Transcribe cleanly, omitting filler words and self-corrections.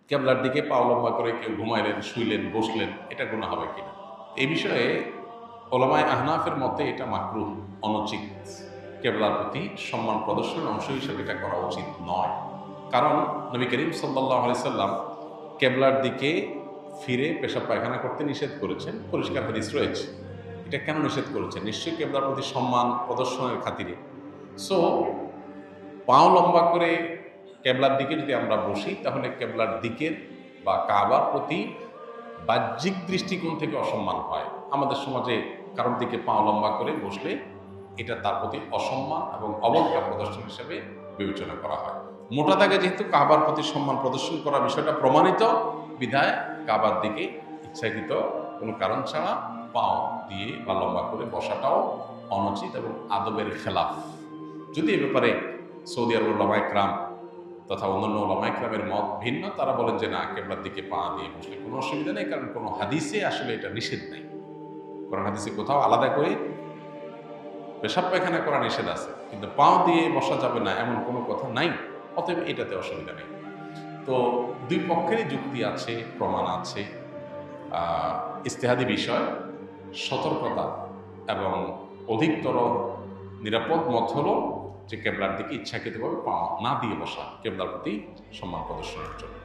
কেবলার দিকে পা লম্বা করে কেউ ঘুমাইলেন, শুইলেন, বসলেন, এটা গুনাহ হবে কিনা? এই বিষয়ে ওলামায়ে আহনাফের মতে এটা মাকরুহ, অনুচিত। কেবলার প্রতি সম্মান প্রদর্শনের অংশ হিসেবে এটা করা উচিত নয়। কারণ নবী করিম সাল্লাল্লাহু আলাইহি সাল্লাম কেবলার দিকে ফিরে পেশাব পায়খানা করতে নিষেধ করেছেন, পরিষ্কার হাদিস রয়েছে। এটা কেন নিষেধ করেছেন? নিশ্চয়ই কেবলার প্রতি সম্মান প্রদর্শনের খাতিরে। সো পাও লম্বা করে কেবলার দিকে যদি আমরা বসি, তাহলে কেবলার দিকের বা কাবার প্রতি বাহ্যিক দৃষ্টিকোণ থেকে অসম্মান হয়। আমাদের সমাজে কারোর দিকে পা লম্বা করে বসলে এটা তার প্রতি অসম্মান এবং অবজ্ঞা প্রদর্শন হিসেবে বিবেচনা করা হয়। মোটা দাগে যেহেতু কাবার প্রতি সম্মান প্রদর্শন করার বিষয়টা প্রমাণিত, বিধায় কাবার দিকে ইচ্ছাকৃত কোনো কারণ ছাড়া পাও দিয়ে বা লম্বা করে বসাটাও অনুচিত এবং আদবের খেলাফ। যদি এ ব্যাপারে সৌদি আরবের ওলামা ইকরাম তথা অন্যান্য ওলামা ইকরামের মত ভিন্ন, তারা বলেন যে না, কেবলার দিকে পা দিয়ে বসলে কোনো অসুবিধা নেই, কারণ কোনো হাদিসে আসলে এটা নিষেধ নেই। কোরআন হাদিসে কোথাও আলাদা করে পেশাব পায়খানা করা নিষেধ আছে, কিন্তু পাও দিয়ে বসা যাবে না এমন কোনো কথা নাই, অতএব এটাতে অসুবিধা নেই। তো দুই পক্ষেরই যুক্তি আছে, প্রমাণ আছে। ইজতিহাদি বিষয়, সতর্কতা এবং অধিকতর নিরাপদ মত হলো যে কেবলার দিকে ইচ্ছাকৃতভাবে পা না দিয়ে বসা, কেবলার প্রতি সম্মান প্রদর্শনের জন্য।